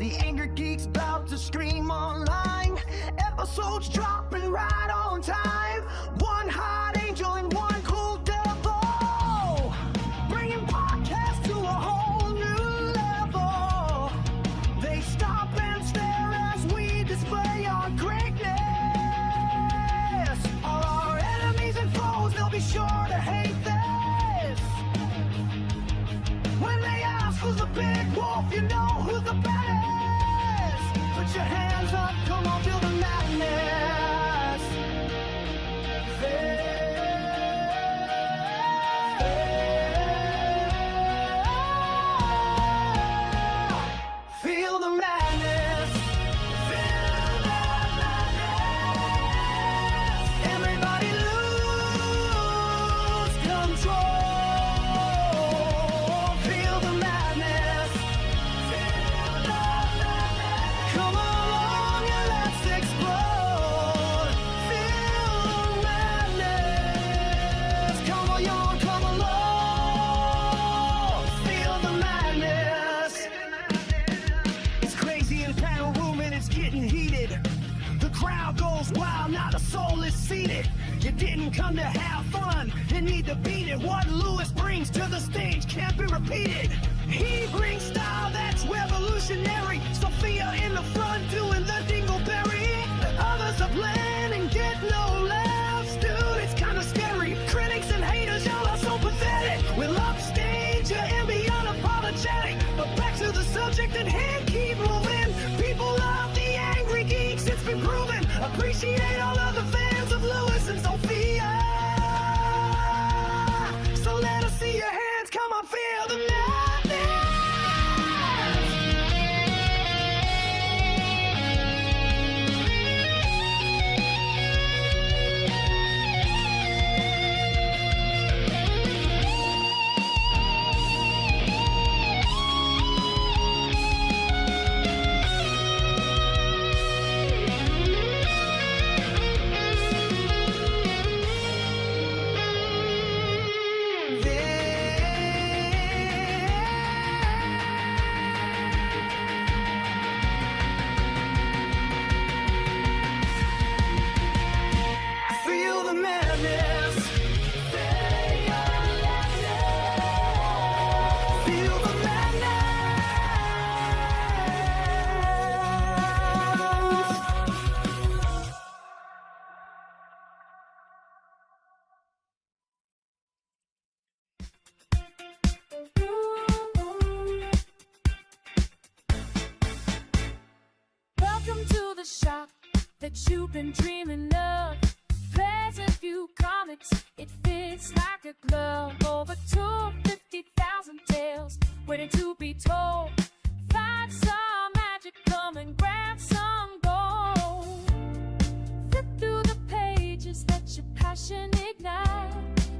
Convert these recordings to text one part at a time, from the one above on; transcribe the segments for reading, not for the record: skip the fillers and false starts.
The Angry Geeks about to stream online. Episodes dropping right on time. One hot angel and one cool devil, bringing podcasts to a whole new level. They stop and stare as we display our greatness. All our enemies and foes, they'll be sure to hate this. When they ask who's the big wolf, you know who's the baddest. Put your hands up, come on, feel the madness. Feel the madness. Feel the madness. Everybody lose control. Feel the madness. Feel the madness. Come along and let's explode. Feel the madness. Come on, y'all, come along. Feel the madness. It's crazy in the panel room and it's getting heated. The crowd goes wild, now the soul is seated. You didn't come to have fun, you need to beat it. What Lewis brings to the stage can't be repeated. He brings style that's revolutionary. Sophia in the front doing the dingleberry. Others are bland and get no laughs. Dude, it's kinda scary. Critics and haters, y'all are so pathetic. We'll upstage you and be unapologetic. But back to the subject at hand, keep moving. People love the Angry Geeks, it's been proven. Appreciate all of the fans of Lewis and Sophia. So let us see your hands, come on, feel the madness. Feel the madness. Feel the madness. Welcome to the shop that you've been dreaming of. Present View Comics, it fits like a glove. Over 250,000 tales waiting to be told. Find some magic, come and grab some gold. Flip through the pages, let your passion ignite.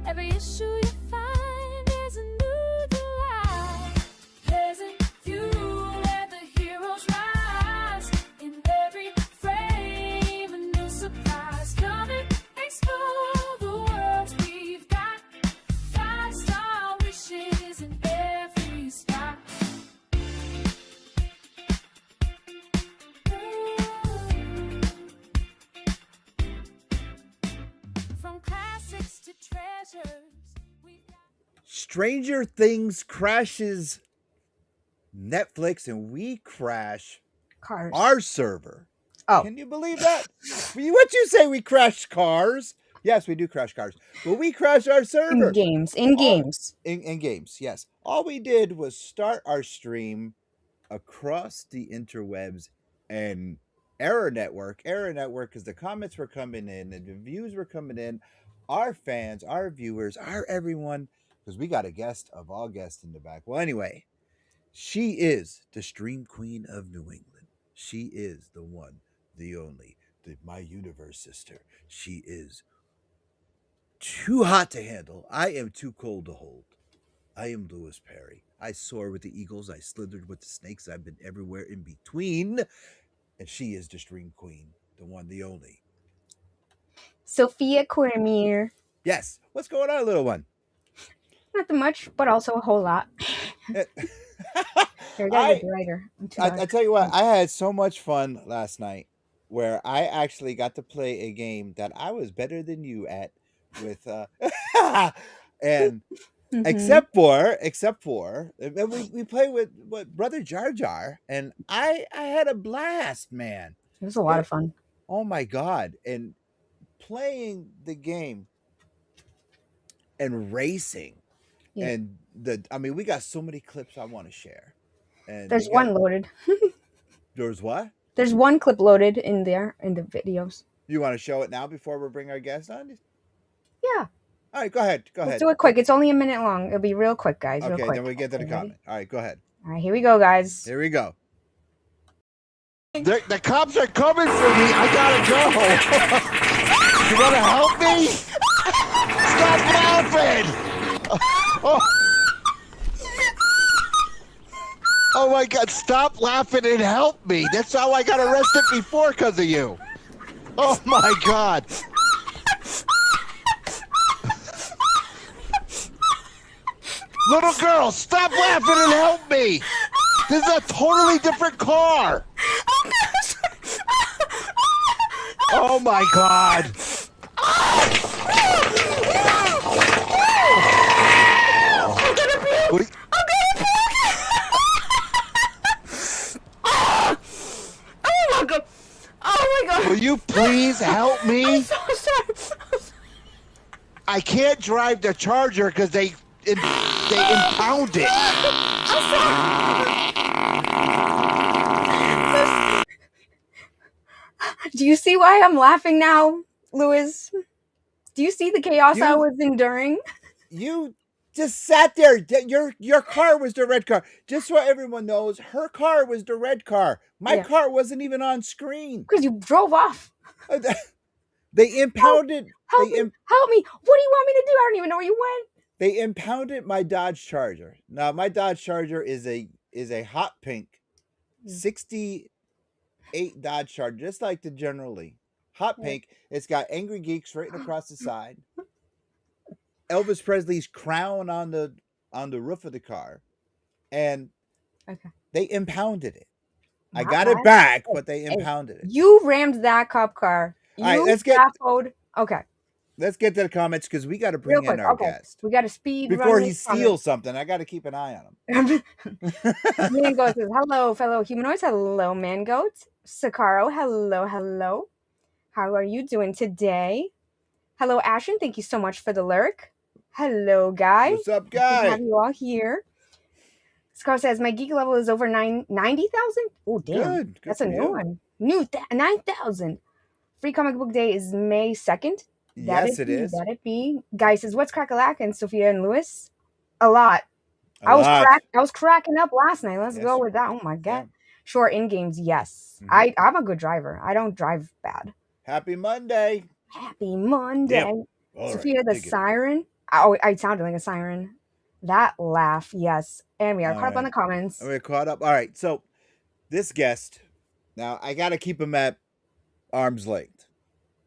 Every issue you find is a new delight. Present View, where the heroes rise. In every frame, a new surprise. Come and explore the worlds we've got. 5-star wishes in every spot. From classics to treasures, we've got. Stranger Things crashes Netflix and we crash Cars. our server. Oh. Can you believe that? What you say, we crash cars? Yes, we do crash cars, but we crash our server. In games. In games. In games, yes. All we did was start our stream across the interwebs and error network because the comments were coming in and the views were coming in. Our fans, our viewers, our everyone, because we got a guest of all guests in the back. Well, anyway, she is the stream queen of New England. She is the one, the only, my universe sister. She is too hot to handle. I am too cold to hold. I am Lewis Perry. I soar with the eagles. I slithered with the snakes. I've been everywhere in between. And she is the stream queen, the one, the only. Sophia Cormier. Yes. What's going on, little one? Not too much, but also a whole lot. Here, I gotta get lighter. I'm too dark. I tell you what, I had so much fun last night where I actually got to play a game that I was better than you at with and Mhm. except for and we play with what brother Jar Jar, and I had a blast, man. It was a lot of fun. Oh my god. And playing the game and racing Yeah. and we got so many clips I want to share. And There's one loaded. there's what? There's one clip loaded in there in the videos. You want to show it now before we bring our guest on? Yeah. All right, go ahead. Let's do it quick. It's only a minute long. It'll be real quick, guys. Okay, real quick. then we get to the ready? comment. All right, go ahead. All right, here we go, guys. Here we go. The cops are coming for me. I gotta go. You wanna help me? Stop laughing. Oh my God, stop laughing and help me. That's how I got arrested before because of you. Oh my God. Little girl, stop laughing and help me. This is a totally different car. Oh my God. I'm gonna puke! What do you- I'm gonna puke! Oh my god! Oh my god! Will you please help me? I'm so sorry. I can't drive the Charger because they impound it. Do you see why I'm laughing now, Louis? Do you see the chaos I was enduring? You just sat there. Your car was the red car. Just so everyone knows, her car was the red car. My car wasn't even on screen. Because you drove off. They impounded. Help me! Help me! What do you want me to do? I don't even know where you went. They impounded my Dodge Charger. Now my Dodge Charger is a hot pink, 68 Dodge Charger, just like the generally hot pink. It's got Angry Geeks written across the side. Elvis Presley's crown on the roof of the car, and they impounded it. I got it back, but they impounded it. You rammed that cop car. All right, let's get. Okay. Let's get to the comments because we got to bring in our guest. We got to speed before he steals something. I got to keep an eye on him. Mango says, "Hello, fellow humanoids. Hello, Mangoat. Sakaro. Hello, hello. How are you doing today? Hello, Ashen. Thank you so much for the lurk. Hello, guy. What's up, Good guy? to have you all here." Scar says, "My geek level is over 90,000. Oh, damn. Good That's a new one. 9,000. Free Comic Book Day is May 2nd. Yes, it is. That it be. Guy says, "What's crack-a-lack?" And Sophia and Louis? A lot. I was cracking up last night. Let's go with that. Oh my God. Yeah. Short in games, yes. Mm-hmm. I'm a good driver. I don't drive bad. Happy Monday. Happy Monday. Yep. Sophia the siren. Oh, I sounded like a siren. That laugh, yes. And we are caught up on the comments. We're caught up. All right. So this guest, now I gotta keep him at arm's length.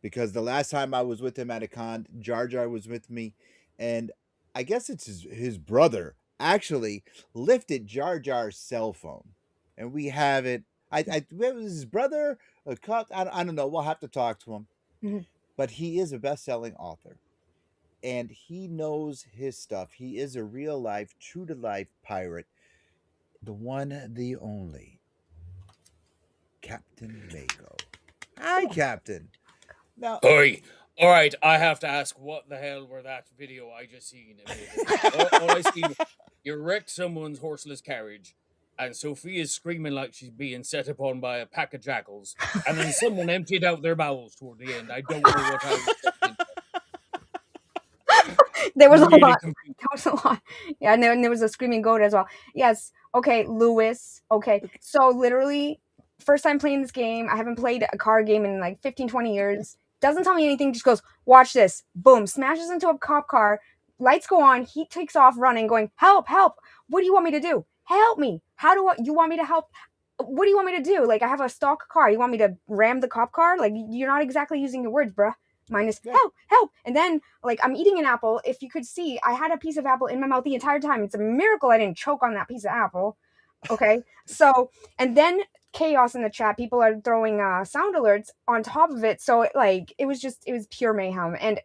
Because the last time I was with him at a con, Jar Jar was with me, and I guess it's his brother actually lifted Jar Jar's cell phone, and we have it. It was his brother. I don't know. We'll have to talk to him. Mm-hmm. But he is a best-selling author, and he knows his stuff. He is a real-life, true-to-life pirate, the one, the only, Captain Mako. Hi, Captain. Now, Oi. All right, I have to ask, what the hell were that video I just seen? All I see, you wrecked someone's horseless carriage, and Sophia's screaming like she's being set upon by a pack of jackals, and then someone emptied out their bowels toward the end. I don't know what I was expecting. There was really a lot. Confused. There was a lot. Yeah, and then there was a screaming goat as well. Yes. Okay, Louis. Okay. So literally, first time playing this game. I haven't played a card game in like 15, 20 years. Doesn't tell me anything. Just goes, watch this. Boom. Smashes into a cop car. Lights go on. He takes off running, going, help, help. What do you want me to do? Help me. How do you want me to help? What do you want me to do? Like, I have a stock car. You want me to ram the cop car? Like, you're not exactly using your words, bruh. Mine is help, help. And then, like, I'm eating an apple. If you could see, I had a piece of apple in my mouth the entire time. It's a miracle I didn't choke on that piece of apple. Okay, so and then chaos in the chat. People are throwing sound alerts on top of it. So it was pure mayhem, and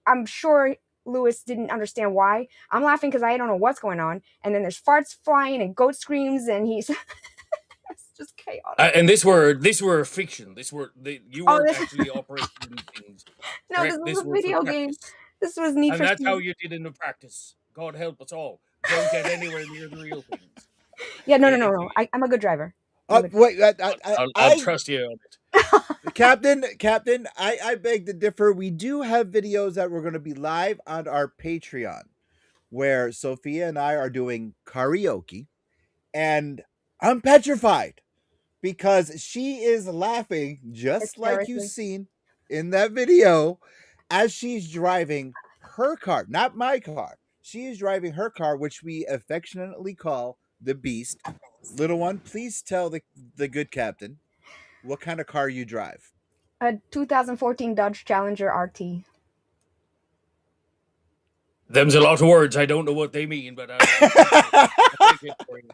I'm sure Lewis didn't understand why. I'm laughing because I don't know what's going on. And then there's farts flying and goat screams, and he's it's just chaotic. And this were fiction. You Oh, weren't this actually operating things. no, this Correct. was This a were for video game. practice, This was Need and for that's how Speed. you did in the practice. God help us all. Don't get anywhere near the real things. Yeah, no. I'm a good driver. Wait, I'll trust you on it. Captain, I beg to differ. We do have videos that we're going to be live on our Patreon, where Sophia and I are doing karaoke, and I'm petrified because she is laughing just like you've Hysterically. seen in that video as she's driving her car, not my car. She is driving her car, which we affectionately call the Beast. Little one, please tell the good captain what kind of car you drive. A 2014 Dodge Challenger RT. Them's a lot of words. I don't know what they mean, but I'll take it for you.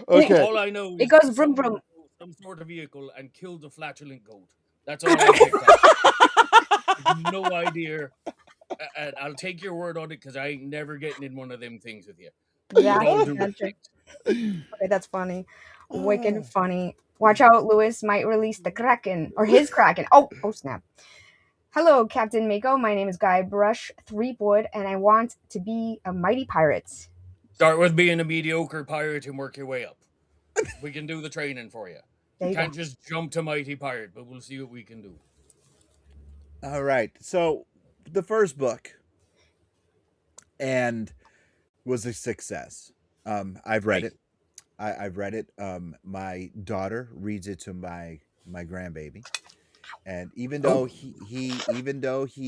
Okay. All I know is It goes that vroom, someone vroom. drove some sort of vehicle and killed a flatulent goat. That's all I picked up. I have no idea. And I'll take your word on it because I ain't never getting in one of them things with you. Yeah, With all due gotcha. respect. Okay, that's funny. Wicked funny. Watch out, Lewis might release the Kraken or his Kraken. Oh snap. Hello, Captain Mako. My name is Guy Brush Threepwood, and I want to be a mighty pirate. Start with being a mediocre pirate and work your way up. We can do the training for you. There You you can't go. just jump to mighty pirate, but we'll see what we can do. All right. So the first book and was a success. I've read it. I've read it. My daughter reads it to my grandbaby, and even though he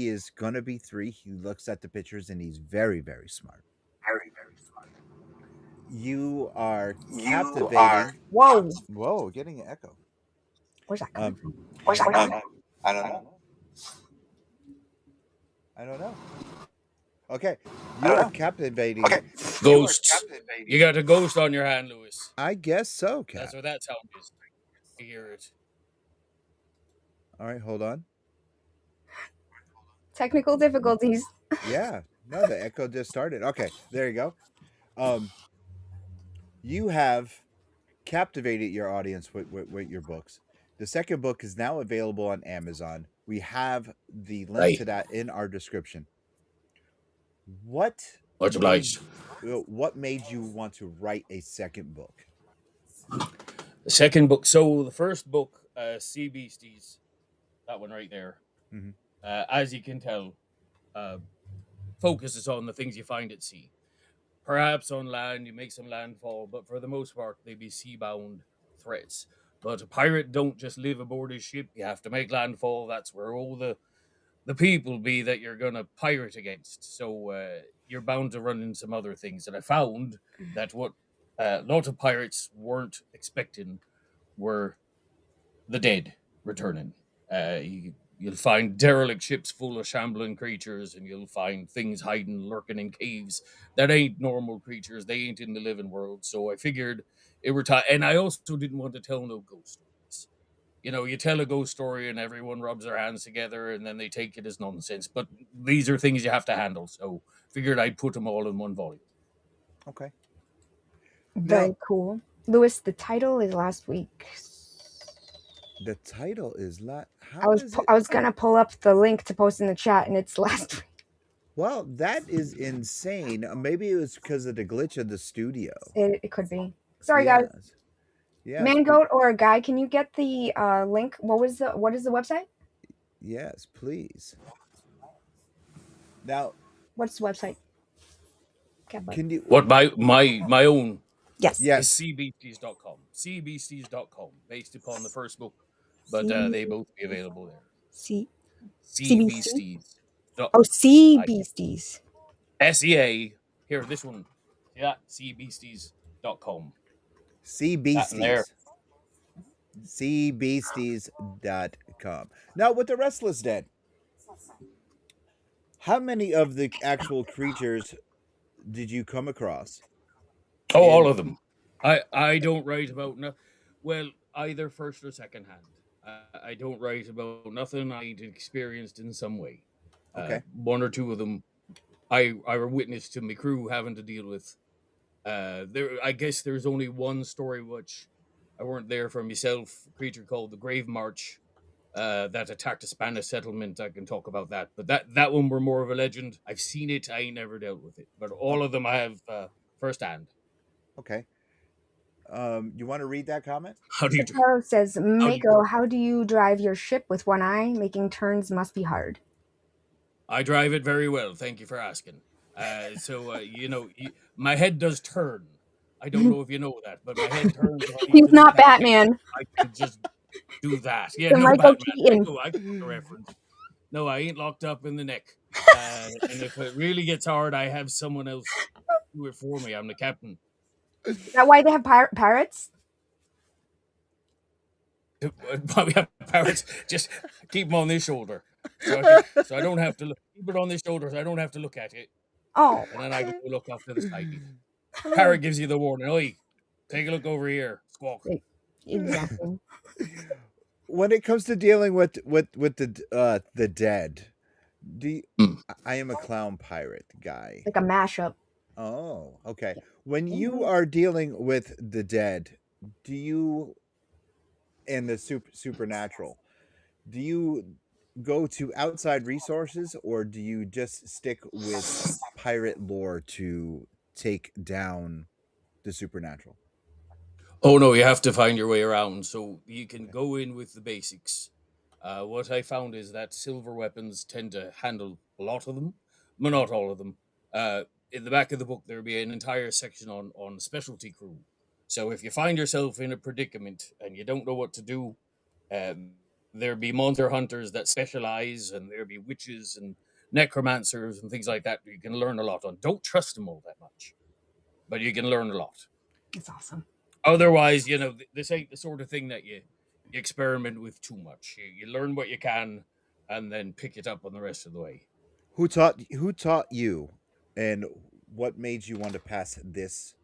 is gonna be 3, he looks at the pictures and he's very, very smart. Very smart. You are You captivating. are- Whoa, getting an echo. Where's that coming from? I don't know. I don't know. Okay, you are captivating. Okay. Ghosts. You got a ghost on your hand, Lewis. I guess so, Cap. That's what that sound is. I hear it. All right, hold on. Technical difficulties. Yeah, no, the echo just started. Okay, there you go. You have captivated your audience with your books. The second book is now available on Amazon. We have the link to that in our description. Much obliged. What made you want to write a second book? The second book. So the first book, Sea Beasties, that one right there. Mm-hmm. As you can tell, focuses on the things you find at sea. Perhaps on land, you make some landfall, but for the most part, they be sea-bound threats. But a pirate don't just live aboard his ship. You have to make landfall. That's where all the people be that you're going to pirate against. So you're bound to run into some other things. And I found that what a lot of pirates weren't expecting were the dead returning. You'll find derelict ships full of shambling creatures, and you'll find things hiding, lurking in caves that ain't normal creatures. They ain't in the living world. So I figured it were time. And I also didn't want to tell no ghost stories. You know, you tell a ghost story and everyone rubs their hands together and then they take it as nonsense. But these are things you have to handle. So figured I'd put them all in one volume. Okay. Very cool. Lewis, the title is last week. The title is I was gonna pull up the link to post in the chat, and it's last week. Well, that is insane. Maybe it was because of the glitch of the studio. It could be. Sorry, guys. Yeah. Mangoat or Guy, can you get the link? What is the website? Yes, please. Now, what's the website? Can you what my own? Yes. Yes. Seabeasties.com. Seabeasties.com, based upon the first book, but they both be available there. Seabeasties. Oh, Sea Beasties. SEA. Here, this one. Yeah, seabeasties.com. Seabeasties. Seabeasties.com. Now, with the Restless Dead, how many of the actual creatures did you come across? Oh, all of them. I don't write about well, either first or second hand. I don't write about nothing I ain't experienced in some way. Okay. One or two of them I were witness to my crew having to deal with. There, I guess there's only one story which I weren't there for myself. A creature called the Grave March that attacked a Spanish settlement. I can talk about that, but that one were more of a legend. I've seen it. I ain't never dealt with it, but all Oh, of them I have firsthand. okay. You want to read that comment? How do you do? Taro says, How do you, Mako, how do you drive your ship with one eye? Making turns must be hard. I drive it very well. Thank you for asking. My head does turn. I don't know if you know that, but my head turns if I need He's to look not at it. Batman. I can just do that. Yeah, The no Michael Batman. Keaton. I know the reference. No, I ain't locked up in the neck. And if it really gets hard, I have someone else do it for me. I'm the captain. Is that why they have pirates? Probably have pirates. Just keep them on this shoulder, so I don't have to keep it on this shoulder. So I don't have to look at it, Oh, and then I go look off to the side. Parrot gives you the warning. Oi, take a look over here. Squawk. exactly. When it comes to dealing with the dead, do you, I am a clown pirate guy. Like a mashup. Oh, okay. When you are dealing with the dead, do you and the supernatural, do you go to outside resources or do you just stick with pirate lore to take down the supernatural? Oh no, you have to find your way around. So you can Okay. go in with the basics. What I found is that silver weapons tend to handle a lot of them, but not all of them. In the back of the book, there'll be an entire section on specialty crew. So if you find yourself in a predicament and you don't know what to do, um, there'll be monster hunters that specialize, and there'll be witches and necromancers and things like that. You can learn a lot on. Don't trust them all that much, but you can learn a lot. It's awesome. Otherwise, this ain't the sort of thing that you experiment with too much. You learn what you can, and then pick it up on the rest of the way. Who taught you and what made you want to pass this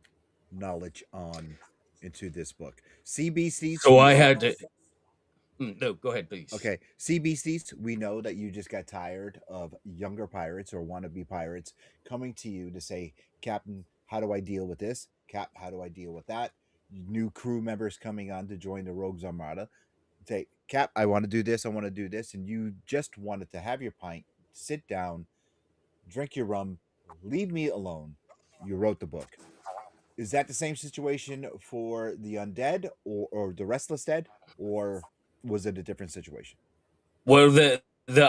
knowledge on into this book? CBCs, So we I know. had to. No, go ahead, please. Okay, CBCs, we know that you just got tired of younger pirates or wannabe pirates coming to you to say, Captain, how do I deal with this? Cap, how do I deal with that? New crew members coming on to join the Rogues Armada. Say, Cap, I want to do this, I want to do this. And you just wanted to have your pint, sit down, drink your rum, leave me alone. You wrote the book. Is that the same situation for the undead or the restless dead? Or was it a different situation? Well, the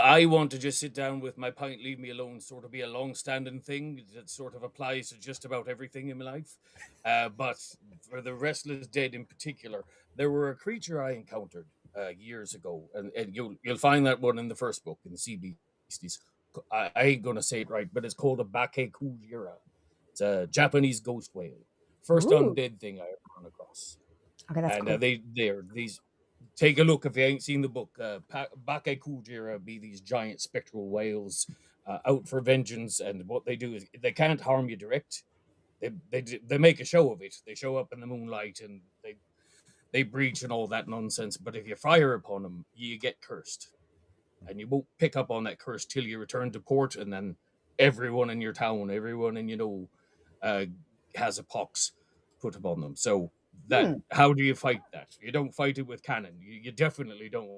I want to just sit down with my pint, leave me alone, sort of be a long-standing thing that sort of applies to just about everything in my life. But for the restless dead in particular, there were a creature I encountered years ago, and you'll find that one in the first book in the Sea Beasties. I ain't gonna say it right, but it's called a Bakekujira. It's a Japanese ghost whale. First Ooh. undead thing I ever run across, Okay, that's and cool. they're these. Take a look if you ain't seen the book. Bakekujira be these giant spectral whales out for vengeance, and what they do is they can't harm you direct. They make a show of it. They show up in the moonlight and they breach and all that nonsense. But if you fire upon them, you get cursed, and you won't pick up on that curse till you return to port, and then everyone in your town, everyone in uh, has a pox put upon them. So that how do you fight that? You don't fight it with cannon. You definitely don't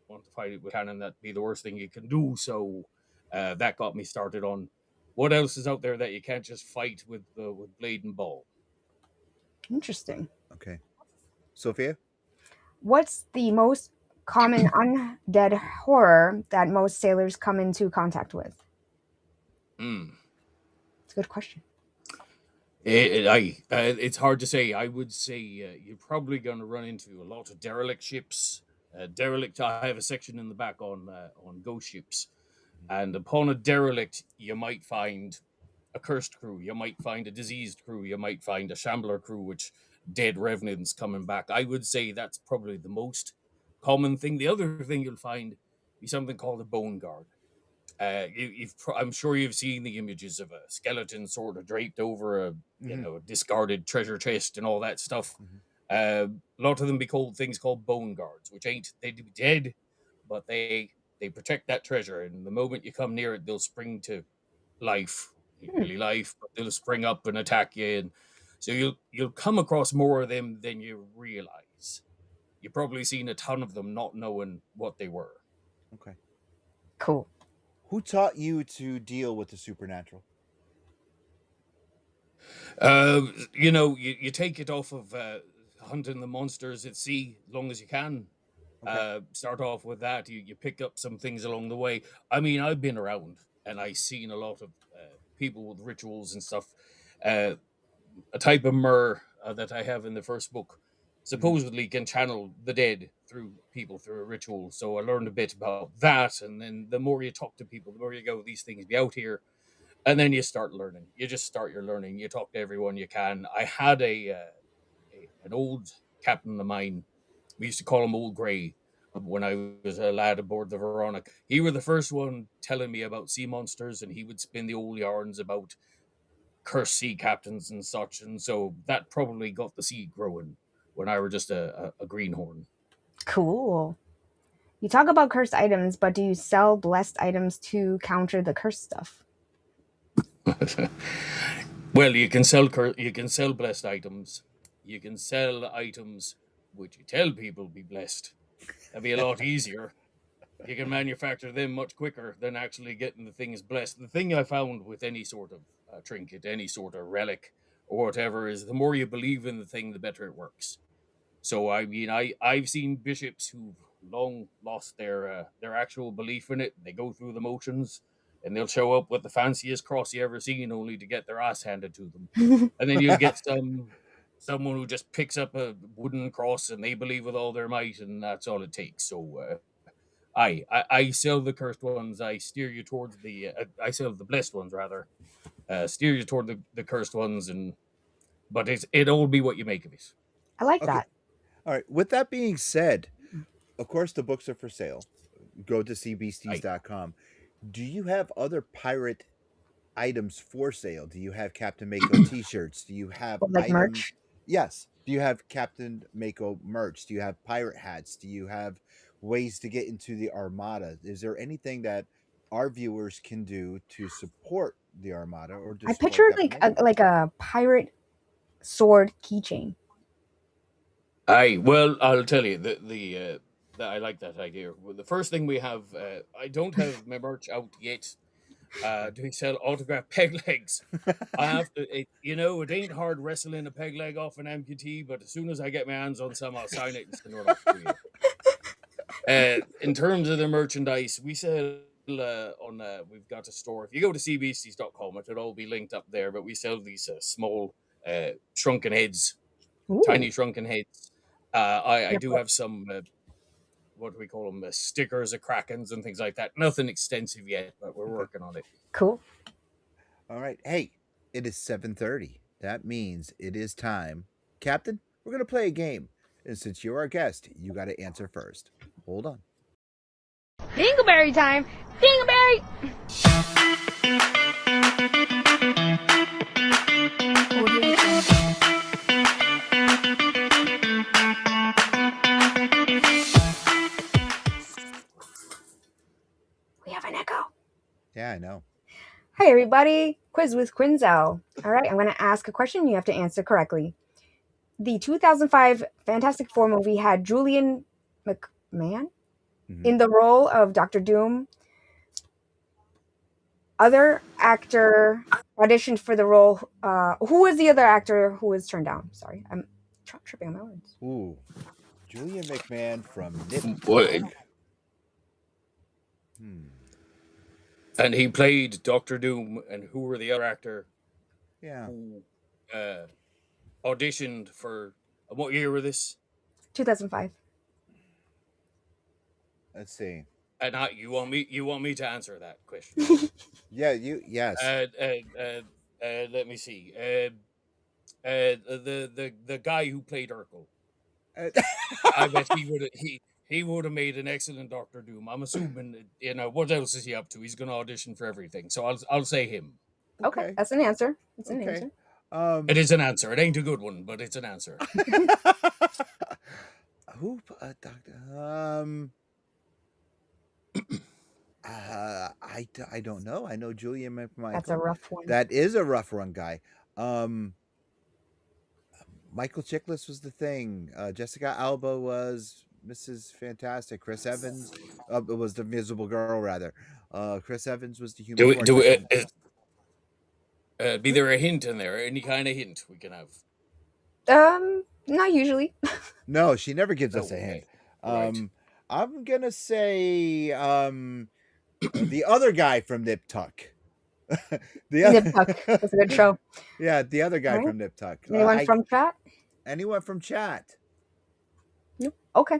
want to fight it with cannon. That'd be the worst thing you can do. So that got me started on what else is out there that you can't just fight with blade and ball. Interesting. Okay. Sophia? What's the most common undead horror that most sailors come into contact with? Mm. It's a good question. It's hard to say. I would say you're probably going to run into a lot of derelict ships. Derelict. I have a section in the back on ghost ships, and upon a derelict, you might find a cursed crew. You might find a diseased crew. You might find a shambler crew, which dead revenants coming back. I would say that's probably the most common thing. The other thing you'll find is something called a bone guard. I'm sure you've seen the images of a skeleton sort of draped over a Mhm. discarded treasure chest and all that stuff. Mhm. A lot of them be called things called bone guards, which ain't they be dead, but they protect that treasure. And the moment you come near it, they'll spring to life, ain't Hmm. really life, but they'll spring up and attack you. And so you'll come across more of them than you realize. You've probably seen a ton of them, not knowing what they were. Okay. Cool. Who taught you to deal with the supernatural? You take it off of hunting the monsters at sea as long as you can. Okay. Start off with that. You pick up some things along the way. I mean, I've been around and I've seen a lot of people with rituals and stuff. Uh, a type of myrrh that I have in the first book Mhm. supposedly can channel the dead through people through a ritual. So I learned a bit about that. And then the more you talk to people, the more you go, these things be out here, and then you start learning. You just start your learning. You talk to everyone you can. I had an old captain of mine. We used to call him Old Grey when I was a lad aboard the Veronica. He were the first one telling me about sea monsters, and he would spin the old yarns about cursed sea captains and such. And so that probably got the seed growing when I were just a greenhorn. Cool. You talk about cursed items, but do you sell blessed items to counter the cursed stuff? Well, you can sell blessed items. You can sell items which you tell people be blessed. That'd be a lot easier. You can manufacture them much quicker than actually getting the things blessed. The thing I found with any sort of trinket, any sort of relic or whatever, is the more you believe in the thing, the better it works. So I mean, I've seen bishops who've long lost their actual belief in it. They go through the motions, and they'll show up with the fanciest cross you ever seen, only to get their ass handed to them. And then you'll get someone who just picks up a wooden cross and they believe with all their might, and that's all it takes. So I sell the cursed ones. I steer you towards I sell the blessed ones rather. Steer you toward the cursed ones, and but it all be what you make of it. I like Okay. that. All right. With that being said, of course the books are for sale. Go to cbeasties.com. Do you have other pirate items for sale? Do you have Captain Mako t-shirts? Do you have Or like items? merch. Yes. Do you have Captain Mako merch? Do you have pirate hats? Do you have ways to get into the Armada? Is there anything that our viewers can do to support the Armada or to I support pictured Captain Mako? like a pirate sword keychain. Well, I'll tell you that I like that idea. Well, the first thing we have, I don't have my merch out yet. Do we sell autographed peg legs? I have to. It ain't hard wrestling a peg leg off an amputee, but as soon as I get my hands on some, I'll sign it and send it off to you. In terms of the merchandise, we sell we've got a store. If you go to cbcs.com, it'll all be linked up there. But we sell these small shrunken heads, Ooh. tiny shrunken heads. I Yep. do have some what do we call them? Stickers of Krakens and things like that. Nothing extensive yet, but we're Okay. working on it. Cool. All right. Hey, it is 7:30. That means it is time. Captain, we're going to play a game. And since you're our guest, you got to answer first. Hold on. Dingleberry time! Dingleberry! We have an echo. Yeah, I know. Hi, everybody. Quiz with Quinzel. All right, I'm going to ask a question. You have to answer correctly. The 2005 Fantastic Four movie had Julian McMahon in the role of Dr. Doom. Other actor auditioned for the role. Who was the other actor who was turned down? Sorry, I'm tripping on my words. Ooh. Julian McMahon from Nip Well, Tuck. and he played Doctor Doom. And who were the other actor Yeah. who auditioned for? What year were this? 2005. Let's see. And you want me to answer that question? Yeah, yes. Let me see. The guy who played Urkel. I bet He would have made an excellent Doctor Doom. I'm assuming, what else is he up to? He's going to audition for everything. So I'll say him. Okay, that's an answer. That's an Okay. answer. It is an answer. It ain't a good one, but it's an answer. Who? Doctor? I don't know. I know Julian McMichael. That's a rough one. That is a rough one guy. Michael Chiklis was the Thing. Jessica Alba was Mrs. Fantastic. Chris Evans was the Invisible Girl, rather. Chris Evans was the Human Torch. Be there a hint in there? Any kind of hint we can have? Not usually. No, she never gives us a Okay. hint. Right. I'm gonna say the other guy from Nip Tuck. Nip Tuck. That's a good show. Yeah, the other guy Alright. from Nip Tuck. Anyone from chat? Anyone from chat? Nope. Okay.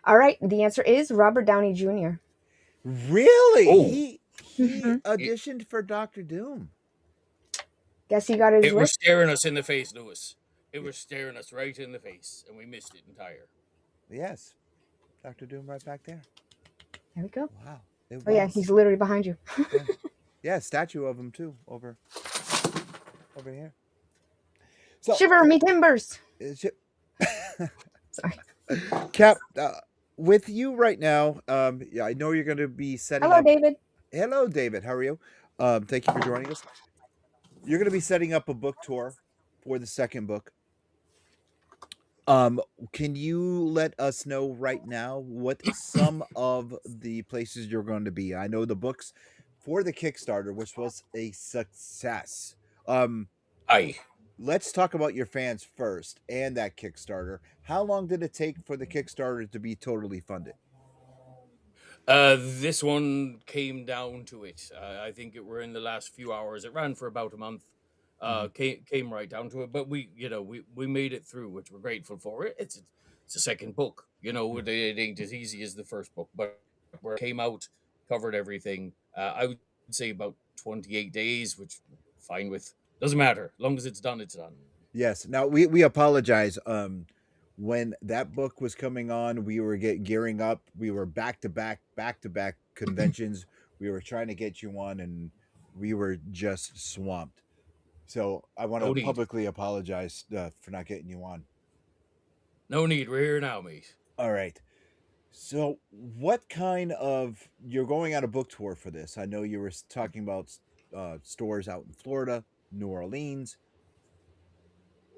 All right. The answer is Robert Downey Jr. Really? Oh. He Mhm. auditioned for Doctor Doom. Guess he got his It was wish. staring us in the face, Lewis. It was staring us right in the face, and we missed it entire. Yes. Doctor Doom right back there. There we go. Wow. It Oh yeah, was. he's literally behind you. Yeah, statue of him too, over here. So Shiver me timbers. Sorry. Cap, with you right now, yeah, I know you're going to be setting Hello, up. David. Hello, David. How are you? Thank you for joining us. You're going to be setting up a book tour for the second book. Can you let us know right now what some of the places you're going to be? I know the books for the Kickstarter, which was a success. Aye. Let's talk about your fans first and that Kickstarter. How long did it take for the Kickstarter to be totally funded? This one came down to it. I think it were in the last few hours. It ran for about a month. Came right down to it, but we made it through, which we're grateful for. It's a second book. It ain't as easy as the first book, but where it came out, covered everything. I would say about 28 days, which fine with. Doesn't matter. As long as it's done, it's done. Yes. Now we apologize. When that book was coming on, we were gearing up. We were back to back conventions. We were trying to get you on, and we were just swamped. So I want No to need. publicly apologize for not getting you on. No need. We're here now, mate. All right. So what kind of, you're going on a book tour for this? I know you were talking about stores out in Florida, New Orleans.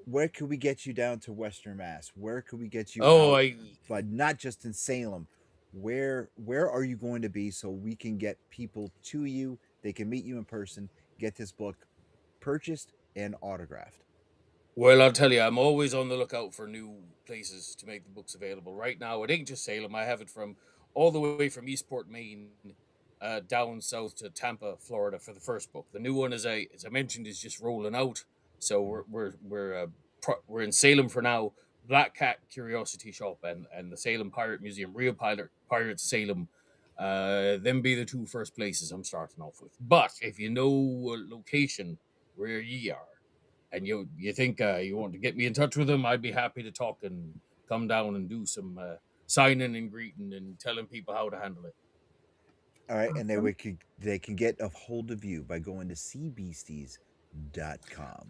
Where could we get you down to Western Mass? Where could we get you out? But not just in Salem. Where are you going to be so we can get people to you? They can meet you in person, get this book purchased and autographed. Well, I'll tell you, I'm always on the lookout for new places to make the books available. Right now, it ain't just Salem. I have it from all the way from Eastport, Maine, down south to Tampa, Florida, for the first book. The new one, as I mentioned, is just rolling out. So we're in Salem for now. Black Cat Curiosity Shop and the Salem Pirate Museum, Real Pirates Salem. Them be the two first places I'm starting off with. But if you know a location where ye are, and you think you want to get me in touch with them, I'd be happy to talk and come down and do some signing and greeting and telling people how to handle it. All right, and they can get a hold of you by going to cbeasties.com.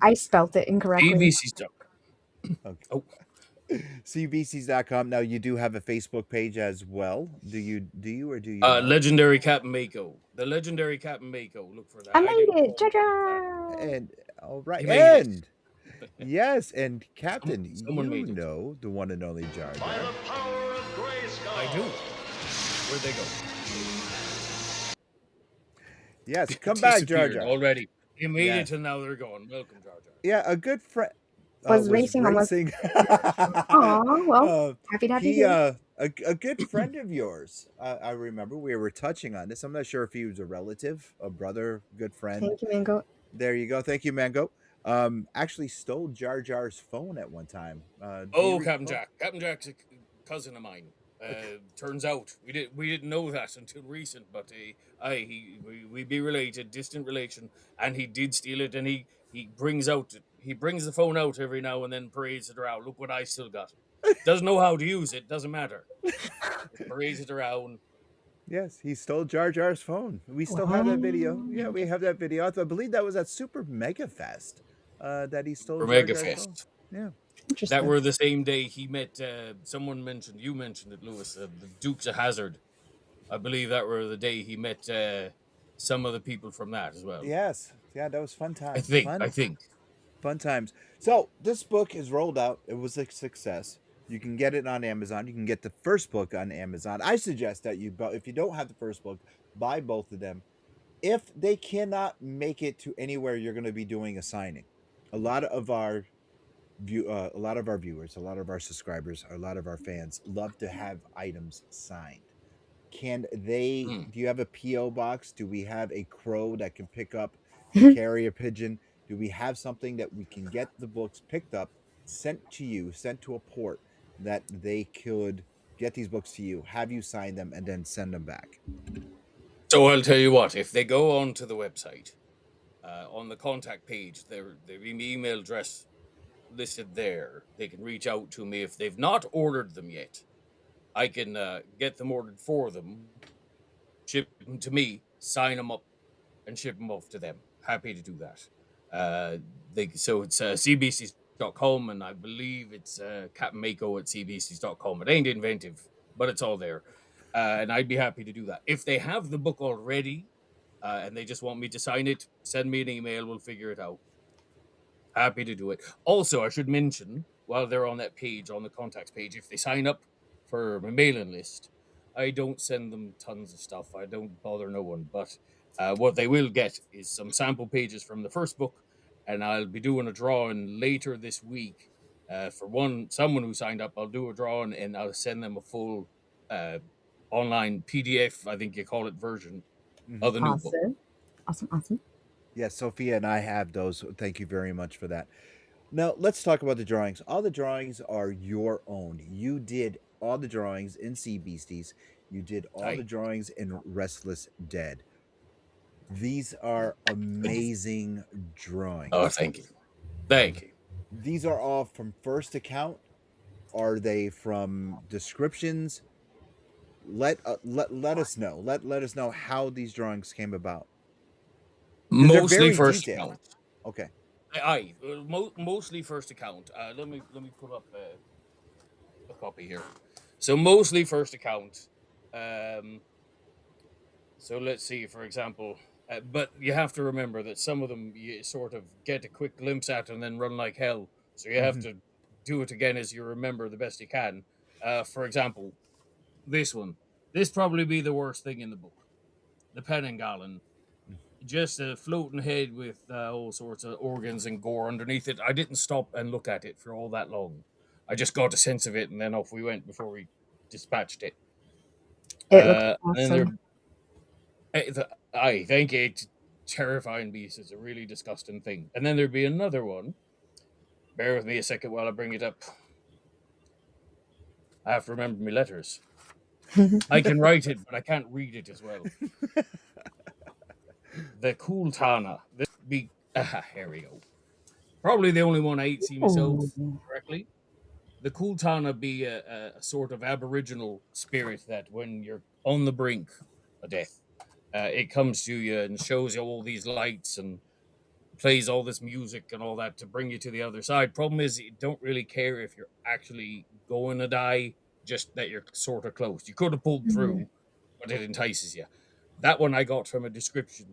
I spelt it incorrectly. CBC's.com. Okay. Oh. cbeasties.com. Now you do have a Facebook page as well. Do you or do you? Legendary Captain Mako. The Legendary Captain Mako. Look for that. I made it. Jaja. And all right, You made it. Yes, and Captain, Someone you made it. know the one and only Jar Jar. I do. Where'd they go? Yes, come back, Jar Disappeared Jar. already. You made Yes. it, and now they're gone. Welcome, Jar Jar. Yeah, a good friend Was racing almost- Aw, well, happy to have you he here. a good friend of yours. I remember we were touching on this. I'm not sure if he was a relative, a brother, good friend. Thank you, Mango. There you go. Thank you, Mango. Actually stole Jar Jar's phone at one time. Captain Jack. Captain Jack's a cousin of mine. Turns out we didn't know that until recent, but we be related, distant relation, and he did steal it, and he brings the phone out every now and then, parades it around. Look what I still got. Doesn't know how to use it. Doesn't matter. parades it around. Yes, he stole Jar Jar's phone. We still have that video. Yeah, we have that video. I believe that was at Super Mega Fest that he stole For Jar Mega Jar's phone. Fest. Yeah. That Interesting. were the same day he met. Someone mentioned, you mentioned it, Lewis. The Dukes of Hazzard. I believe that were the day he met some of the people from that as well. Yes. Yeah, that was fun I times. think. Fun times. So this book is rolled out. It was a success. You can get it on Amazon. You can get the first book on Amazon. I suggest that if you don't have the first book, buy both of them. If they cannot make it to anywhere you're going to be doing a signing, a lot of our a lot of our viewers, a lot of our subscribers, a lot of our fans love to have items signed. Can they? Hmm. Do you have a PO box? Do we have a crow that can pick up a carrier pigeon? Do we have something that we can get the books picked up, sent to you, sent to a port that they could get these books to you, have you sign them, and then send them back? So I'll tell you what. If they go onto the website, on the contact page, their email address listed there. They can reach out to me if they've not ordered them yet. I can get them ordered for them, ship them to me, sign them up, and ship them off to them. Happy to do that. So it's cbcs.com, and I believe it's Captain Mako at cbcs.com. It ain't inventive, but it's all there. And I'd be happy to do that. If they have the book already and they just want me to sign it, send me an email. We'll figure it out. Happy to do it. Also, I should mention, while they're on that page, on the contacts page, if they sign up for my mailing list, I don't send them tons of stuff. I don't bother no one. But what they will get is some sample pages from the first book, and I'll be doing a drawing later this week. For someone who signed up, I'll do a drawing, and I'll send them a full online PDF, I think you call it, version of the new book. Awesome. Yes, Sophia and I have those. Thank you very much for that. Now, let's talk about the drawings. All the drawings are your own. You did all the drawings in Sea Beasties. You did all the drawings in Restless Dead. These are amazing drawings. Oh, thank you. Thank you. These are all from first account. Are they from descriptions? Let us know. Let us know how these drawings came about. Mostly first detailed. account. Okay. Mostly first account. Let me pull up a copy here. So mostly first account. So let's see, for example. But you have to remember that some of them you sort of get a quick glimpse at and then run like hell. So you have to do it again as you remember the best you can. For example, this one. This probably be the worst thing in the book. The Penanggalan. Just a floating head with all sorts of organs and gore underneath it. I didn't stop and look at it for all that long. I just got a sense of it, and then off we went before we dispatched it. It looks awesome. I think it's terrifying beast. It's a really disgusting thing. And then there'd be another one. Bear with me a second while I bring it up. I have to remember my letters. I can write it, but I can't read it as well. The Kultana. This be here we go. Probably the only one I ain't seen myself correctly. The Kultana be a sort of aboriginal spirit that when you're on the brink of death, it comes to you and shows you all these lights and plays all this music and all that to bring you to the other side. Problem is, you don't really care if you're actually going to die, just that you're sort of close. You could have pulled through, but it entices you. That one I got from a description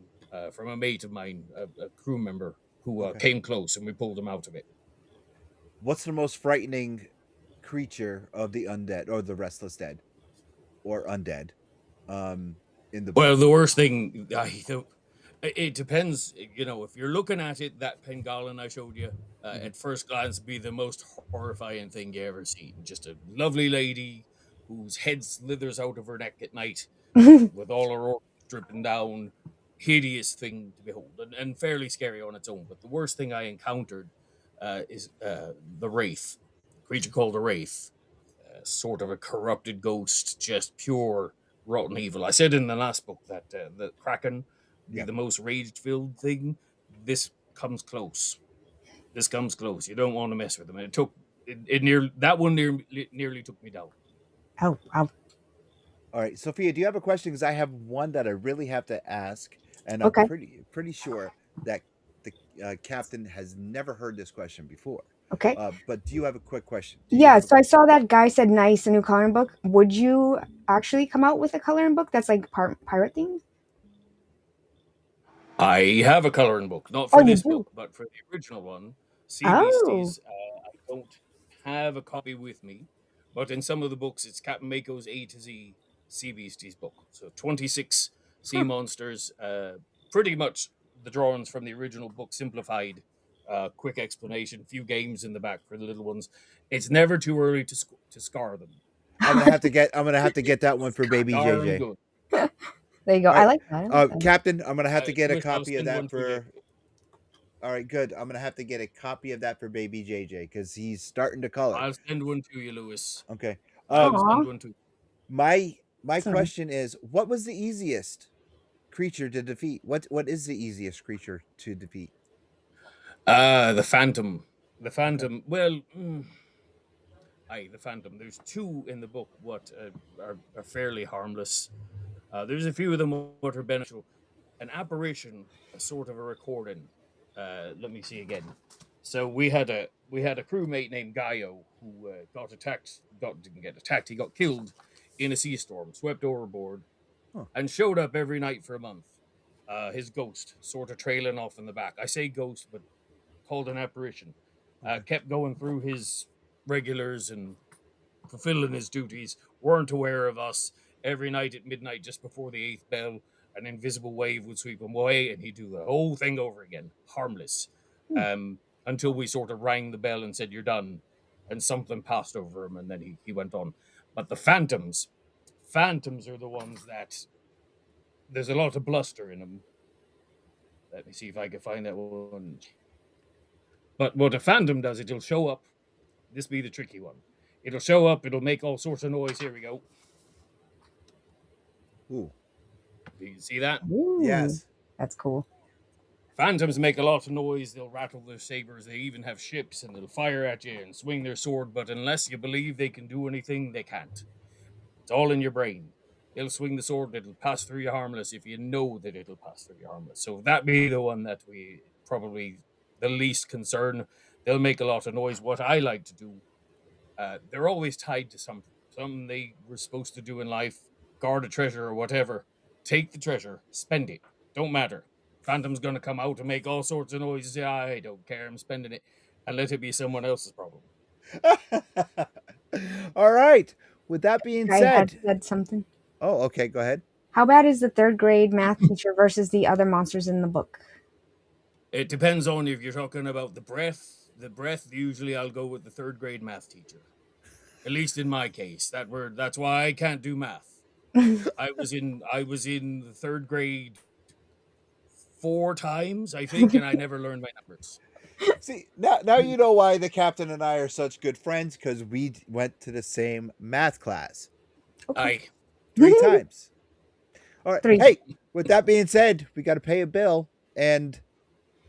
from a mate of mine, a crew member who came close, and we pulled him out of it. What's the most frightening creature of the undead or the restless dead or undead in the book? Well, the worst thing, it depends. You know, if you're looking at it, that Penanggalan I showed you at first glance be the most horrifying thing you ever seen. Just a lovely lady whose head slithers out of her neck at night with all her organs dripping down. Hideous thing to behold, and fairly scary on its own. But the worst thing I encountered is the Wraith, creature called the Wraith, sort of a corrupted ghost, just pure rotten evil. I said in the last book that the Kraken be the most rage-filled thing. This comes close. This comes close. You don't want to mess with them. And that one nearly took me down. Ow. All right, Sophia, do you have a question? Because I have one that I really have to ask, and I'm Okay. pretty sure that the captain has never heard this question before. Okay. But do you have a quick question? Do you Yeah, have a so I question? saw that guy said nice, a new coloring book. Would you actually come out with a coloring book that's like pirate themed? I have a coloring book, not Oh, for you this do? book, but for the original one, Sea Oh. Beasties. I don't have a copy with me, but in some of the books, it's Captain Mako's A to Z Sea Beasties book. So 26 sea Huh. monsters, pretty much the drawings from the original book simplified. Quick explanation, few games in the back for the little ones. It's never too early to scar them. I'm gonna have to get that one for baby Scar them JJ. good. There you go. All I right, like that. I like that. Captain, I'm gonna have to get a Lewis, I'll copy of send one that to you. for. All right, good. I'm gonna have to get a copy of that for baby JJ because he's starting to color. I'll send one to you, Lewis. Okay. I'll Aw. send one to you. My That's nice. question is, what was the easiest creature to defeat? What is the easiest creature to defeat? The Phantom. The Okay. Phantom. Well, the Phantom. There's two in the book. What are fairly harmless. There's a few of them what are beneficial. An apparition, a sort of a recording. Let me see again. So we had a crewmate named Gaio who got attacked. Didn't get attacked. He got killed in a sea storm, swept overboard, Huh. and showed up every night for a month. His ghost, sort of trailing off in the back. I say ghost, but called an apparition. Okay. Kept going through his regulars and fulfilling his duties, weren't aware of us. Every night at midnight, just before the eighth bell, an invisible wave would sweep him away, and he'd do the whole thing over again, harmless, Hmm. until we sort of rang the bell and said, "You're done," and something passed over him, and then he went on. But the phantoms are the ones that there's a lot of bluster in them. Let me see if I can find that one. But what a phantom does, it'll show up. This be the tricky one. It'll show up. It'll make all sorts of noise. Here we go. Ooh. You can see that? Ooh, Yes. that's cool. Phantoms make a lot of noise. They'll rattle their sabers. They even have ships, and they'll fire at you and swing their sword. But unless you believe they can do anything, they can't. It's all in your brain. They'll swing the sword. It'll pass through you harmless if you know that it'll pass through you harmless. So that be the one that we probably the least concern. They'll make a lot of noise. What I like to do, they're always tied to something they were supposed to do in life, guard a treasure or whatever. Take the treasure, spend it. Don't matter. Phantom's gonna come out and make all sorts of noises. Yeah, I don't care. I'm spending it, and let it be someone else's problem. All right. With that being I had said, said something. oh, okay, go ahead. How bad is the third grade math teacher versus the other monsters in the book? It depends on if you're talking about the breath. The breath, usually I'll go with the third grade math teacher. At least in my case. That's why I can't do math. I was in the third grade 4 times, I think, and I never learned my numbers. See, now you know why the captain and I are such good friends, because we went to the same math class Okay. 3 times. All right. 3. Hey, with that being said, we got to pay a bill. And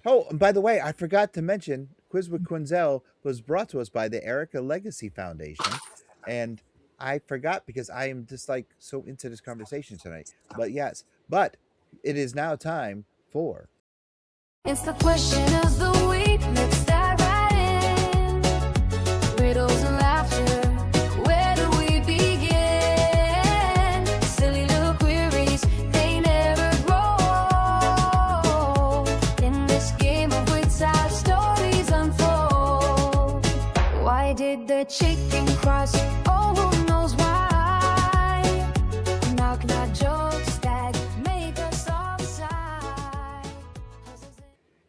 and by the way, I forgot to mention, Quiz with Quinzel was brought to us by the Erica Legacy Foundation, and I forgot because I am just like so into this conversation tonight. But yes, but it is now time for. It's the question of the week. Let's dive right in. Riddles and laughter. Where do we begin? Silly little queries, they never grow. In this game of wits, our stories unfold. Why did the chicken cross? Oh, who knows why? Knock, knock jokes that make us all sigh.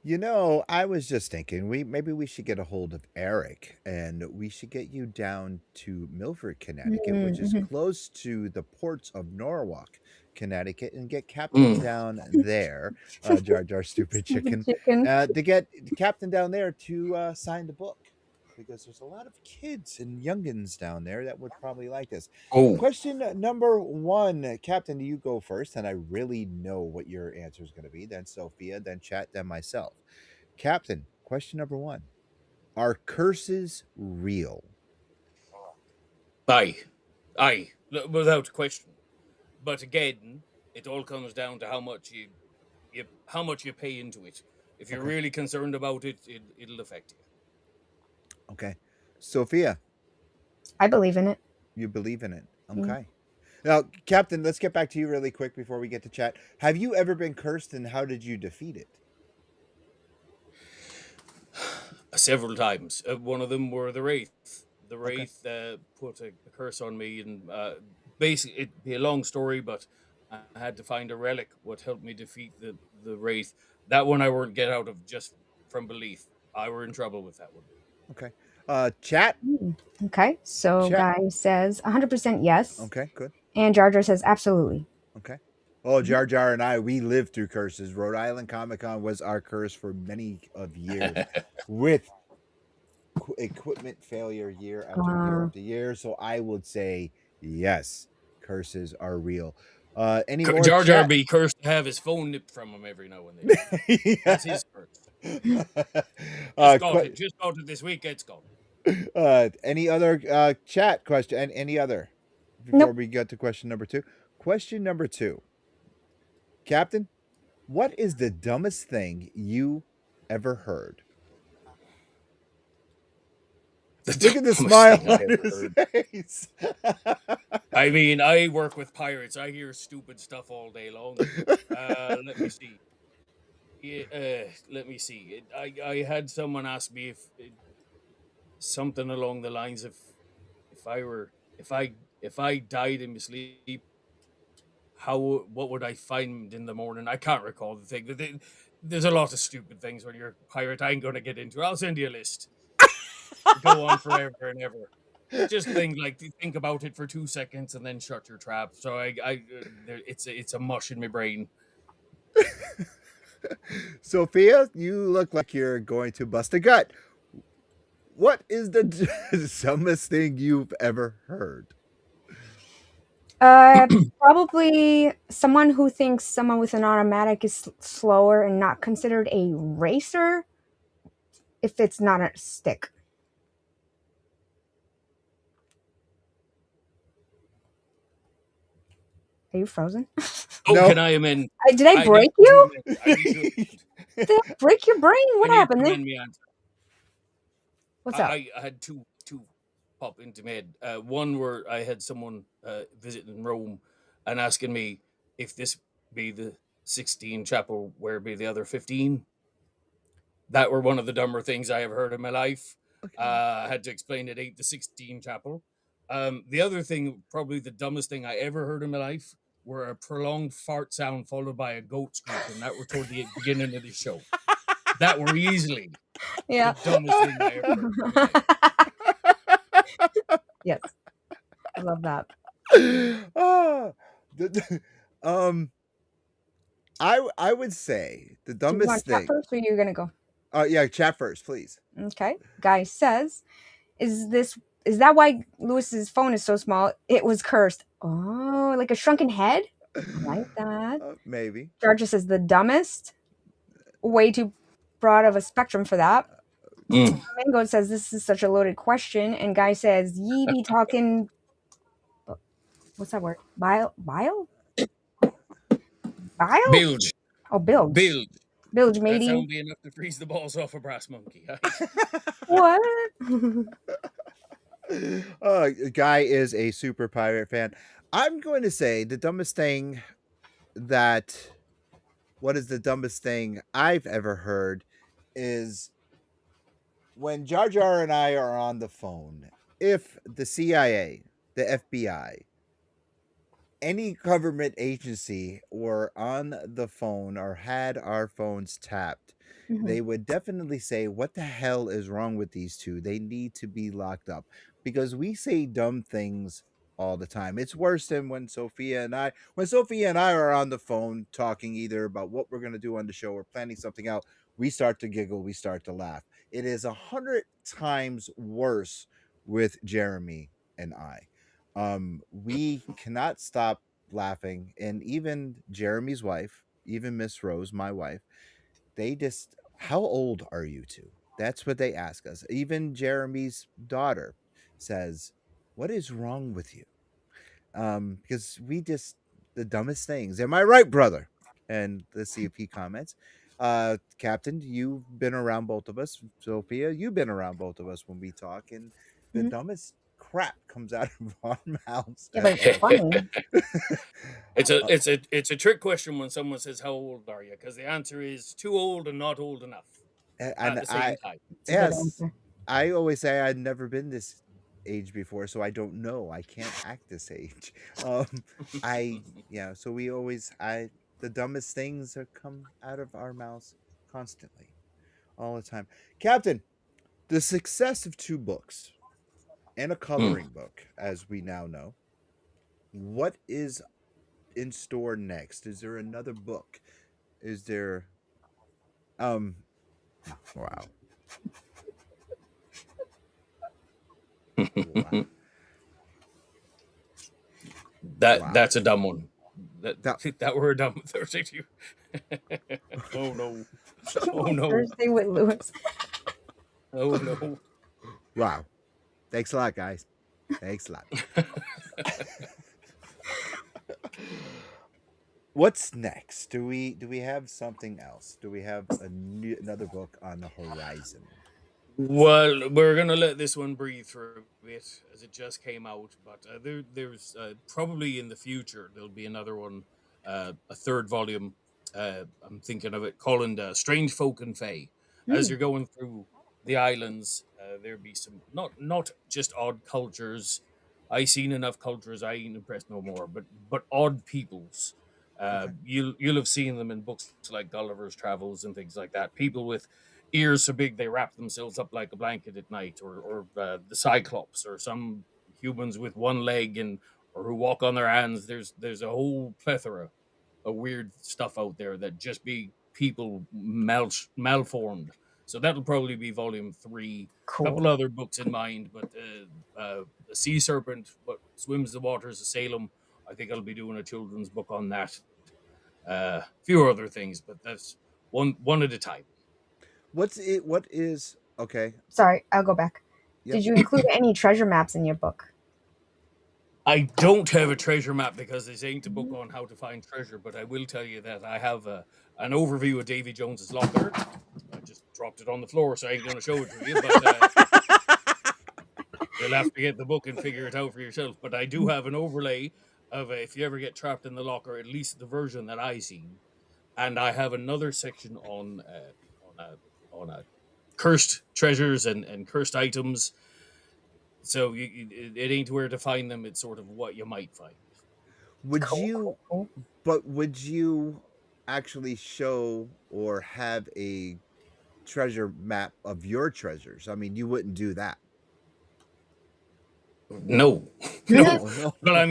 You know, I was just thinking maybe we should get a hold of Eric, and we should get you down to Milford, Connecticut, which is close to the ports of Norwalk, Connecticut, and get Captain down there, Jar Jar Stupid Chicken, to get the Captain down there to sign the book, because there's a lot of kids and youngins down there that would probably like this. Oh, Question number 1, Captain, you go first, and I really know what your answer is going to be. Then Sophia, then chat, then myself. Captain, question number 1: are curses real? aye, without question. But again, it all comes down to how much you pay into it. If you're Okay. really concerned about it, it'll affect you. Okay. Sophia, I believe in it. you believe in it. Mm. Okay. Now, Captain, let's get back to you really quick before we get to chat. Have you ever been cursed, and how did you defeat it? Several times. One of them were the Wraith. The Okay. Wraith put a curse on me, and basically, it'd be a long story, but I had to find a relic what helped me defeat the Wraith. That one I won't get out of just from belief. I were in trouble with that one. Okay. Chat. Okay, so Chat. Guy says 100% yes. Okay, good. And Jar Jar says absolutely. Okay. Oh, Jar Jar and I, we lived through curses. Rhode Island Comic Con was our curse for many of years, with equipment failure year after year after year. So I would say yes, curses are real. Any more? Jar Jar chat? be cursed to have his phone nipped from him every now and then. That's his curse. Just got it this week. It's gone. Any other chat question? Any other before we get to question number 2? Question number 2, Captain, what is the dumbest thing you ever heard? Look at the smile on his face. I mean, I work with pirates. I hear stupid stuff all day long. Let me see. Let me see. I had someone ask me if something along the lines of if I died in my sleep, what would I find in the morning? I can't recall the thing. There's a lot of stupid things when you're a pirate. I ain't gonna get into it. I'll send you a list. Go on forever and ever. Just think about it for 2 seconds and then shut your trap. So it's a mush in my brain. Sophia, you look like you're going to bust a gut. What is the dumbest thing you've ever heard? Probably someone who thinks someone with an automatic is slower and not considered a racer if it's not a stick. Are you frozen? Oh, No. can I amend? Did I break you? Did I break your brain? What happened? What's up? I had two pop into my head. One where I had someone visiting Rome and asking me if this be the 16 chapel, where be the other 15. That were one of the dumber things I ever heard in my life. Okay. I had to explain it ain't the 16 chapel. The other thing, probably the dumbest thing I ever heard in my life, were a prolonged fart sound followed by a goat screeching. That were toward the beginning of the show. That were easily the dumbest thing I ever heard. Yes, I love that. I would say the dumbest Do you want thing. chat first, or you're gonna go? Yeah, chat first, please. Okay. Guy says, is that why Lewis's phone is so small? It was cursed. Oh, like a shrunken head? I like that. Maybe. Georgia says the dumbest. Way too broad of a spectrum for that. Mango says this is such a loaded question, and Guy says ye be talking. What's that word? Bile? Bile? Bilge. Oh, bilge. Bilge, matey. That sound be enough to freeze the balls off a brass monkey. What? Guy is a super pirate fan. I'm going to say the dumbest thing what is the dumbest thing I've ever heard is when Jar Jar and I are on the phone. If the CIA, the FBI, any government agency were on the phone or had our phones tapped, they would definitely say, what the hell is wrong with these two? They need to be locked up, because we say dumb things all the time. It's worse than when Sophia and I are on the phone talking either about what we're going to do on the show or planning something out. We start to giggle, we start to laugh. It is 100 times worse with Jeremy and I. We cannot stop laughing, and even Jeremy's wife, even Miss Rose, my wife, they just, how old are you two? That's what they ask us. Even Jeremy's daughter says, what is wrong with you? Because we just, the dumbest things. Am I right, brother? And let's see if he comments. Captain, you've been around both of us. Sophia, you've been around both of us when we talk, and the Mhm. dumbest crap comes out of our mouths Yeah, at but it's funny. It's a trick question when someone says how old are you, because the answer is too old and not old enough and at the same time. It's a good yes, answer. I always say I'd never been this age before, so I don't know. I can't act this age. Um, I yeah. So we always the dumbest things that come out of our mouths constantly, all the time. Captain, the success of 2 books and a Hmm. coloring book, as we now know, what is in store next? Is there another book? Is there um wow. Wow. Wow. That's a dumb one. That That that were a dumb Thursday too. Oh no. Oh no. Thursday with Lewis. Oh no. wow. Thanks a lot, guys. Thanks a lot. What's next? Do we have something else? Do we have another book on the horizon? Well, we're gonna let this one breathe for a bit as it just came out, but there's probably in the future there'll be another one, a third volume. I'm thinking of it calling "Strange Folk and Fae." As Mm. you're going through the islands, there'll be some not just odd cultures. I seen enough cultures. I ain't impressed no more, but odd peoples. Okay. You'll have seen them in books like Gulliver's Travels and things like that. People with ears so big they wrap themselves up like a blanket at night, or the Cyclops, or some humans with one leg and or who walk on their hands. There's a whole plethora of weird stuff out there that just be people malformed. So that'll probably be volume 3. A Cool. couple other books in mind, but the sea serpent, what swims the waters of Salem. I think I'll be doing a children's book on that. A few other things, but that's one at a time. What's it? What is okay? Sorry, I'll go back. Yep. Did you include any treasure maps in your book? I don't have a treasure map because this ain't a book on how to find treasure, but I will tell you that I have an overview of Davy Jones's locker. I just dropped it on the floor, so I ain't going to show it to you, but you'll have to get the book and figure it out for yourself. But I do have an overlay of if you ever get trapped in the locker, at least the version that I seen, and I have another section on cursed treasures and cursed items. So it ain't where to find them; it's sort of what you might find. Would Cool, you? cool. But would you actually show or have a treasure map of your treasures? I mean, you wouldn't do that. No, cool. no. Oh But no. I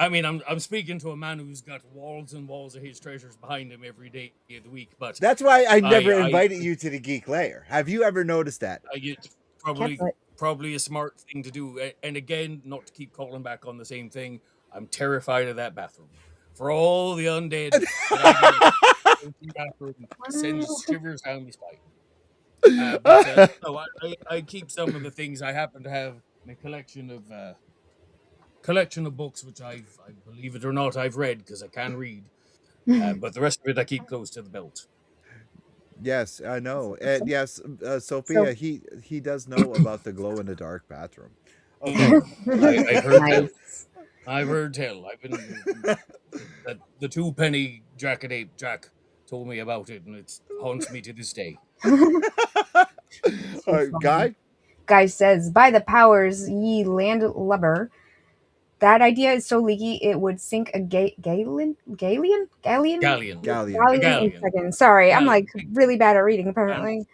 mean, I'm speaking to a man who's got walls and walls of his treasures behind him every day of the week. But That's why I never I invited you to the Geek Lair. Have you ever noticed that? it's Cat's butt. probably a smart thing to do. And again, not to keep calling back on the same thing. I'm terrified of that bathroom. For all the undead that I get in the bathroom sends shivers down my spine. No, I keep some of the things I happen to have in a collection of books which I believe it or not I've read because I can read. But the rest of it I keep close to the belt. Yes, I know. And yes, So Sophia, he does know about the glow in the dark bathroom. Okay. I've heard tell. nice. I've heard tell. I've been the 2 penny Jack Jack told me about it, and it haunts me to this day. All So right, funny. Guy. Guy says, "By the powers ye landlubber, that idea is so leaky it would sink a galleon Galleon, Galleon. a in galleon, seconds." Sorry, I'm galleon. like really bad at reading And apparently.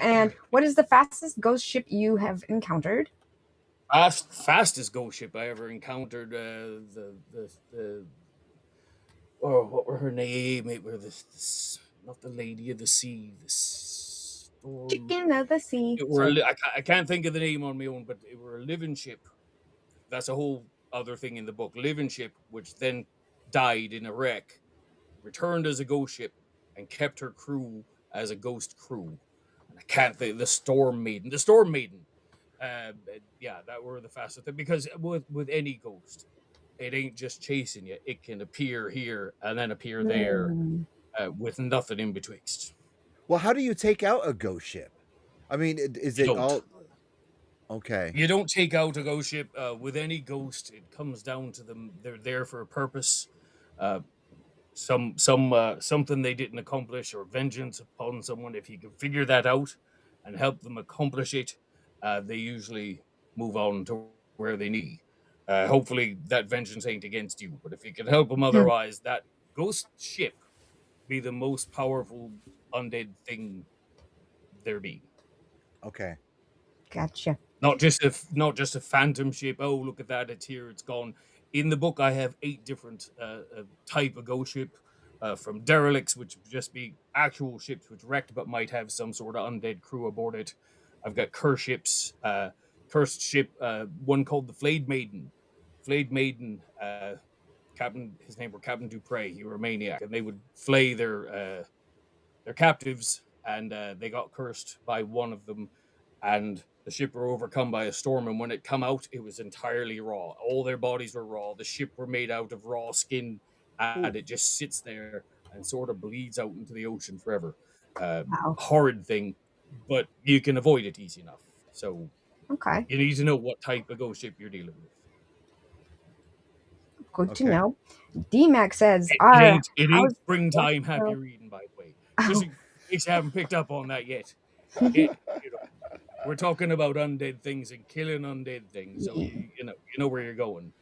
And what is the fastest ghost ship you have encountered? fastest ghost ship I ever encountered. The oh, what were her name? It were this not the Lady of the Sea. The storm. Chicken of the sea. It were Sorry. I can't think of the name on my own, but it were a living ship. That's a whole other thing in the book. Living ship, which then died in a wreck, returned as a ghost ship, and kept her crew as a ghost crew. And I can't think the Storm Maiden. The Storm Maiden. Yeah, that were the fastest thing because with any ghost, it ain't just chasing you. It can appear here and then appear there with nothing in betwixt. Well, how do you take out a ghost ship? I mean, is You it don't. all okay? You don't take out a ghost ship with any ghost. It comes down to them. They're there for a purpose. Uh, something they didn't accomplish or vengeance upon someone. If you can figure that out and help them accomplish it, they usually move on to where they need. Hopefully that vengeance ain't against you, but if you can help them otherwise, that ghost ship be the most powerful undead thing there be. Okay. Gotcha. Not just a phantom ship. Oh, look at that! It's here. It's gone. In the book, I have 8 different type of ghost ship, from derelicts, which would just be actual ships which wrecked but might have some sort of undead crew aboard it. I've got cursed ship, one called the Flayed Maiden. Flayed Maiden, Captain. His name was Captain Dupre. He was a maniac, and they would flay their captives, and they got cursed by one of them, and the ship were overcome by a storm. And when it come out, it was entirely raw. All their bodies were raw. The ship were made out of raw skin, and it just sits there and sort of bleeds out into the ocean forever. Wow. Horrid thing, but you can avoid it easy enough. So Okay. you need to know what type of ghost ship you're dealing with. Good to Okay. know. DMAC says, It ain't how's springtime happy reading, by the way. Just in case you haven't picked up on that yet. We're talking about undead things and killing undead things, so you know where you're going.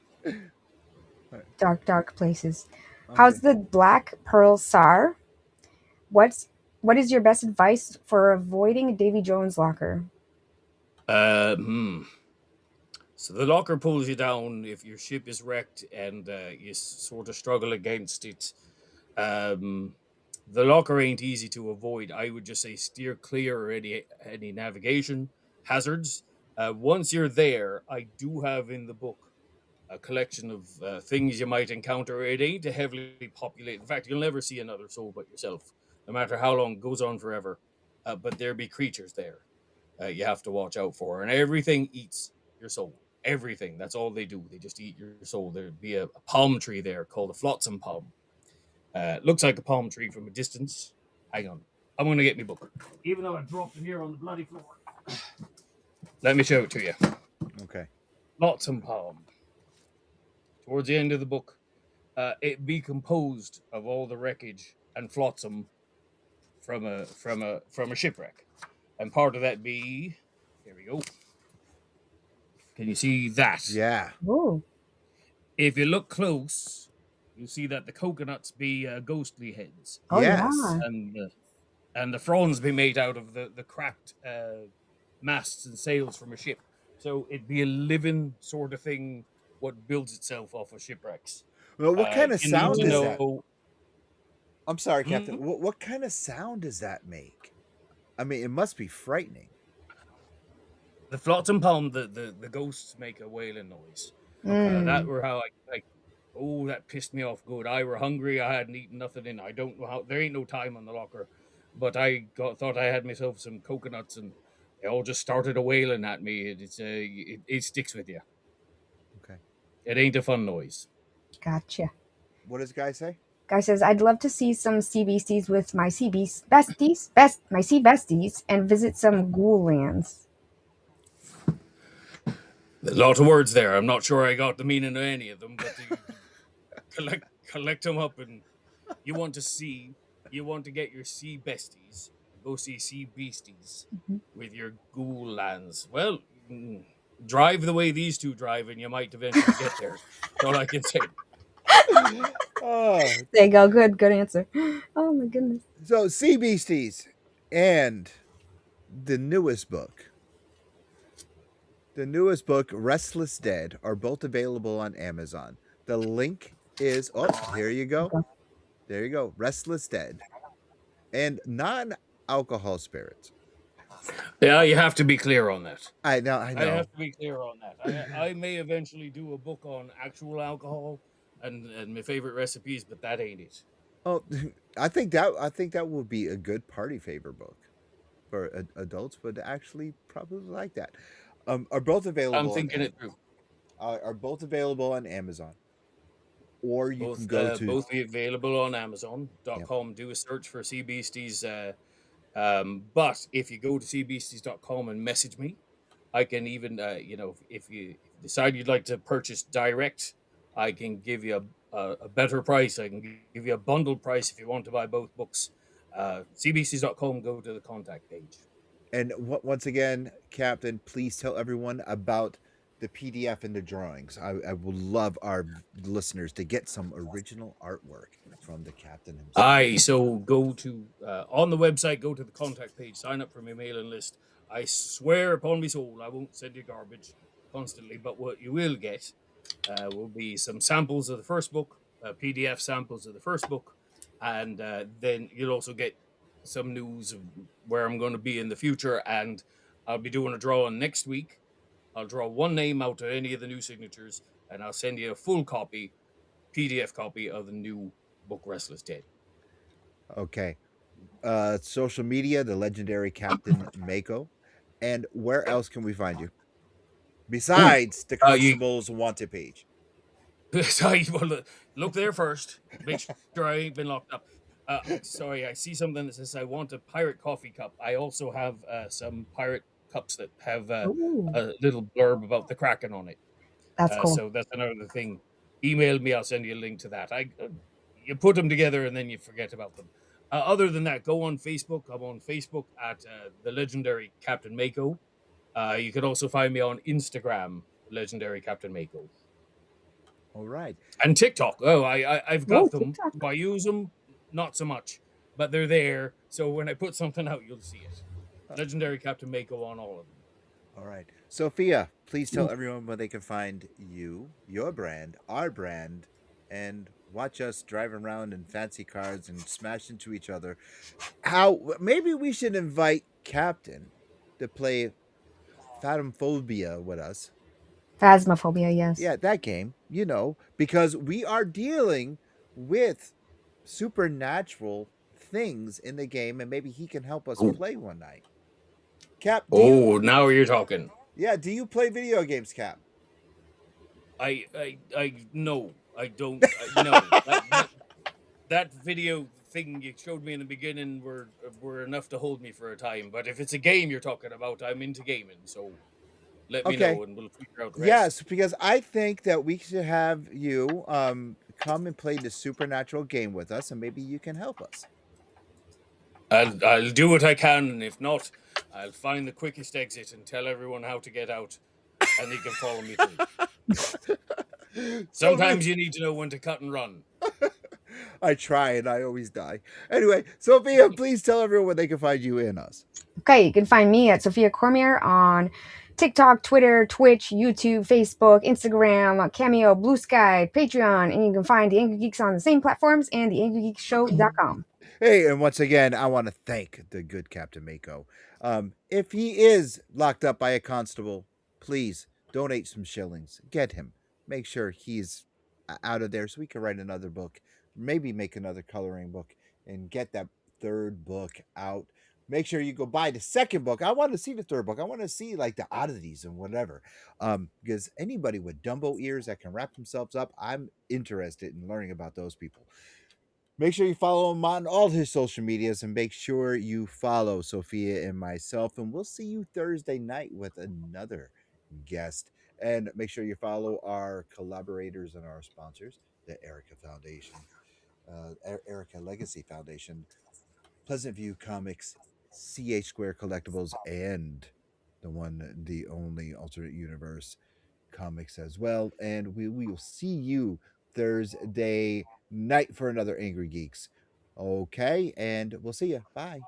dark places. How's the Black Pearl SAR? What is your best advice for avoiding Davy Jones' locker? So the locker pulls you down if your ship is wrecked and you sort of struggle against it. The locker ain't easy to avoid. I would just say steer clear of any navigation hazards. Once you're there, I do have in the book a collection of things you might encounter. It ain't a heavily populated. In fact, you'll never see another soul but yourself, no matter how long. It goes on forever. But there be creatures there you have to watch out for, and everything eats your soul. Everything. That's all they do. They just eat your soul. There'd be a palm tree there called a flotsam palm. Looks like a palm tree from a distance. Hang on. I'm going to get my book. Even though I dropped it here on the bloody floor. Let me show it to you. Okay. Flotsam palm. Towards the end of the book, it be composed of all the wreckage and flotsam from a shipwreck. And part of that be... Here we go. Can you see that? Yeah. Ooh. If you look close, you'll see that the coconuts be ghostly heads, Oh, Yes. yeah. and the fronds be made out of the cracked masts and sails from a ship. So it'd be a living sort of thing, what builds itself off of shipwrecks. Well, what kind of You need sound to is that? know. I'm sorry, Captain. What kind of sound does that make? I mean, it must be frightening. The flotsam palm, the ghosts make a wailing noise. That were how oh, that pissed me off good. I were hungry. I hadn't eaten nothing in. I don't know how. There ain't no time on the locker, but thought I had myself some coconuts, and they all just started a wailing at me. It sticks with you. Okay. It ain't a fun noise. Gotcha. What does Guy say? Guy says, I'd love to see some sea beasties with my sea my sea besties, and visit some ghoul lands. There's a lot of words there. I'm not sure I got the meaning of any of them, but you collect them up, and you want to get your sea besties, go see sea beasties with your ghoul lands. Well, drive the way these two drive, and you might eventually get there. That's all I can say. Oh, There you go. Good answer. Oh, my goodness. so Sea Beasties and the newest book. The newest book, Restless Dead, are both available on Amazon. The link is here you go. There you go. Restless Dead. And non-alcohol spirits. Yeah, you have to be clear on that. I know. I have to be clear on that. I may eventually do a book on actual alcohol and my favorite recipes, but that ain't it. Oh, I think that would be a good party favor book for adults. Would actually probably like that. Are both available? I'm thinking it through. Are both available on Amazon. or you can go to both be available on Amazon.com. Do a search for Sea Beasties. But if you go to seabeasties.com and message me, I can even, if you decide you'd like to purchase direct, I can give you a better price. I can give you a bundled price if you want to buy both books. Seabeasties.com, go to the contact page. And once again, Captain, please tell everyone about the PDF and the drawings. I would love our listeners to get some original artwork from the Captain himself. Aye, so go to on the website, go to the contact page, sign up for my mailing list. I swear upon my soul, I won't send you garbage constantly, but what you will get will be some samples of the first book, PDF samples of the first book, and then you'll also get some news of where I'm going to be in the future. And I'll be doing a drawing next week. I'll draw one name out of any of the new signatures, and I'll send you a full copy, PDF copy of the new book, Restless Dead. Okay. Social media, the legendary Captain Mako. And where else can we find you? Besides the Constable's wanted page. Look there first. Make sure I ain't been locked up. Sorry, I see something that says I want a pirate coffee cup. I also have some pirate cups that have a little blurb about the Kraken on it. That's cool. So that's another thing. Email me, I'll send you a link to that. You put them together and then you forget about them. Other than that, go on Facebook. I'm on Facebook at the legendary Captain Mako. You can also find me on Instagram, legendary Captain Mako. All right. And TikTok. Oh, I've got them. TikTok. Do I use them? Not so much, but they're there. So when I put something out, you'll see it. Legendary Captain Mako on all of them. All right. Sophia, please tell everyone where they can find you, your brand, our brand, and watch us drive around in fancy cars and smash into each other. Maybe we should invite Captain to play Phasmophobia with us. Phasmophobia, yes. Yeah, that game, because we are dealing with supernatural things in the game, and maybe he can help us play one night. Cap. Now you're talking. Yeah, do you play video games, Cap? No, I don't. No, that video thing you showed me in the beginning were enough to hold me for a time. But if it's a game you're talking about, I'm into gaming, so let me know and we'll figure out the rest. Yes, because I think that we should have you come and play the supernatural game with us, and maybe you can help us. I'll do what I can, and if not, I'll find the quickest exit and tell everyone how to get out, and they can follow me through. Sometimes you need to know when to cut and run. I try, and I always die. Anyway, Sophia, please tell everyone where they can find you and us. Okay, you can find me at Sophia Cormier on TikTok, Twitter, Twitch, YouTube, Facebook, Instagram, Cameo, Blue Sky, Patreon, and you can find the Angry Geeks on the same platforms and the Angrygeeksshow.com. Hey, and once again, I want to thank the good Captain Mako. If he is locked up by a constable, please donate some shillings. Get him. Make sure he's out of there so we can write another book, maybe make another coloring book, and get that third book out. Make sure you go buy the second book. I want to see the third book. I want to see like the oddities and whatever. Because anybody with Dumbo ears that can wrap themselves up, I'm interested in learning about those people. Make sure you follow him on all his social medias, and make sure you follow Sophia and myself. And we'll see you Thursday night with another guest. And make sure you follow our collaborators and our sponsors, the Erica Foundation, Erica Legacy Foundation, Pleasant View Comics, CH Square Collectibles, and the only alternate universe comics as well. And we will see you Thursday night for another Angry Geeks. Okay, and we'll see you. Bye.